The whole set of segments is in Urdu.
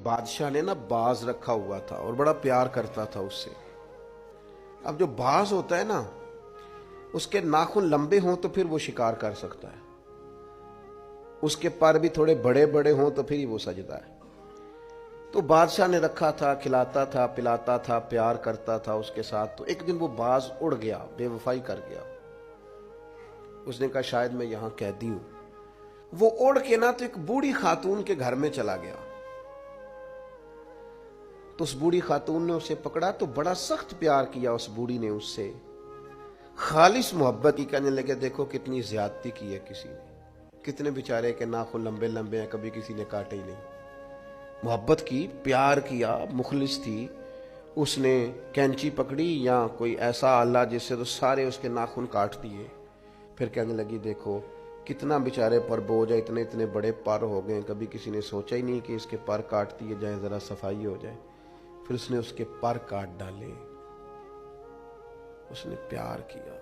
بادشاہ نے نا باز رکھا ہوا تھا اور بڑا پیار کرتا تھا اس سے۔ اب جو باز ہوتا ہے نا، اس کے ناخن لمبے ہوں تو پھر وہ شکار کر سکتا ہے، اس کے پر بھی تھوڑے بڑے بڑے ہوں تو پھر ہی وہ سجدہ ہے۔ تو بادشاہ نے رکھا تھا، کھلاتا تھا، پلاتا تھا، پیار کرتا تھا اس کے ساتھ۔ تو ایک دن وہ باز اڑ گیا، بے وفائی کر گیا۔ اس نے کہا شاید میں یہاں قیدی ہوں۔ وہ اڑ کے نا تو ایک بوڑھی خاتون کے گھر میں چلا گیا۔ تو اس بوڑھی خاتون نے اسے پکڑا تو بڑا سخت پیار کیا اس بوڑھی نے اس سے، خالص محبت کی۔ کہنے لگے دیکھو کتنی زیادتی کی ہے کسی نے، کتنے بیچارے کے ناخن لمبے لمبے ہیں، کبھی کسی نے کاٹے ہی نہیں۔ محبت کی، پیار کیا، مخلص تھی۔ اس نے کینچی پکڑی یا کوئی ایسا آلہ جس سے تو سارے اس کے ناخن کاٹ دیے۔ پھر کہنے لگی دیکھو کتنا بیچارے پر بوجھ ہے، اتنے اتنے بڑے پر ہو گئے، کبھی کسی نے سوچا ہی نہیں کہ اس کے پر کاٹ دیے جائیں، ذرا صفائی ہو جائے۔ پھر اس نے اس کے پر کاٹ ڈالے، اس نے پیار کیا۔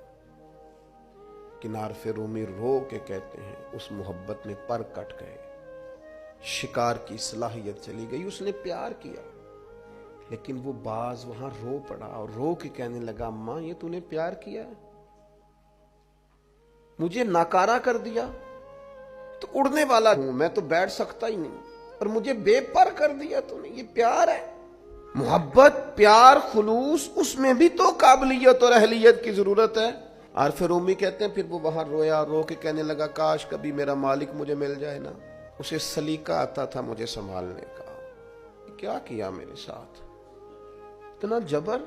کنارف رومی رو کے کہتے ہیں اس محبت میں پر کٹ گئے، شکار کی صلاحیت چلی گئی۔ اس نے پیار کیا، لیکن وہ باز وہاں رو پڑا اور رو کے کہنے لگا ماں یہ تو نے پیار کیا ہے، مجھے ناکارہ کر دیا، تو اڑنے والا ہوں میں، تو بیٹھ سکتا ہی نہیں، اور مجھے بے پر کر دیا تو نے۔ یہ پیار ہے؟ محبت، پیار، خلوص، اس میں بھی تو قابلیت اور اہلیت کی ضرورت ہے۔ عارف رومی کہتے ہیں پھر وہ وہاں رویا، رو کے کہنے لگا کاش کبھی میرا مالک مجھے مل جائے نا، اسے سلیقہ آتا تھا مجھے سنبھالنے کا۔ کیا کیا میرے ساتھ، اتنا جبر۔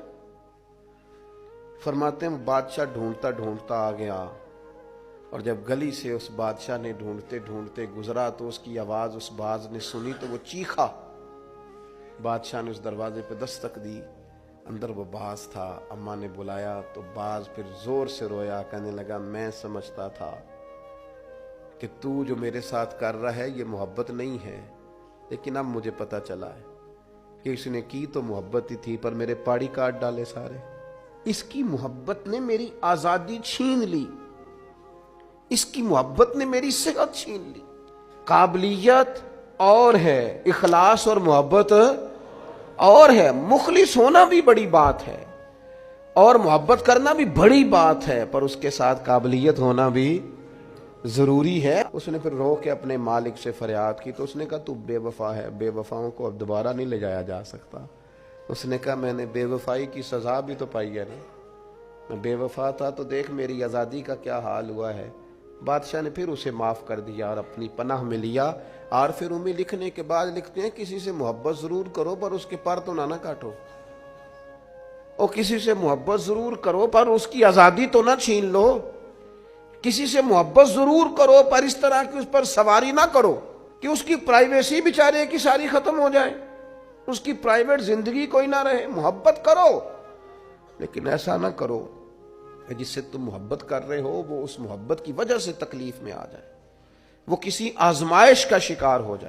فرماتے ہیں بادشاہ ڈھونڈتا ڈھونڈتا آ گیا، اور جب گلی سے اس بادشاہ نے ڈھونڈتے ڈھونڈتے گزرا تو اس کی آواز اس باز نے سنی تو وہ چیخا۔ بادشاہ نے اس دروازے پہ دستک دی، اندر وہ باز تھا۔ اماں نے بلایا تو باز پھر زور سے رویا، کہنے لگا میں سمجھتا تھا کہ تو جو میرے ساتھ کر رہا ہے یہ محبت نہیں ہے، لیکن اب مجھے پتا چلا ہے کہ اس نے کی تو محبت ہی تھی، پر میرے پاڑی کاٹ ڈالے سارے۔ اس کی محبت نے میری آزادی چھین لی، اس کی محبت نے میری صحت چھین لی۔ قابلیت اور ہے، اخلاص اور محبت اور ہے۔ مخلص ہونا بھی بڑی بات ہے اور محبت کرنا بھی بڑی بات ہے، پر اس کے ساتھ قابلیت ہونا بھی ضروری ہے۔ اس نے پھر رو کے اپنے مالک سے فریاد کی تو اس نے کہا تو بے وفا ہے، بے وفاؤں کو اب دوبارہ نہیں لے جایا جا سکتا۔ اس نے کہا میں نے بے وفائی کی سزا بھی تو پائی ہے نا، میں بے وفا تھا تو دیکھ میری آزادی کا کیا حال ہوا ہے۔ بادشاہ نے پھر اسے معاف کر دیا اور اپنی پناہ میں لیا۔ عارف رومی لکھنے کے بعد لکھتے ہیں کسی سے محبت ضرور کرو پر اس کے پر تو نہ کاٹو، اور کسی سے محبت ضرور کرو پر اس کی آزادی تو نہ چھین لو۔ کسی سے محبت ضرور کرو پر اس طرح کی اس پر سواری نہ کرو کہ اس کی پرائیویسی بیچارے کی ساری ختم ہو جائے، اس کی پرائیویٹ زندگی کوئی نہ رہے۔ محبت کرو لیکن ایسا نہ کرو کہ جس سے تم محبت کر رہے ہو وہ اس محبت کی وجہ سے تکلیف میں آ جائے، وہ کسی آزمائش کا شکار ہو جائے۔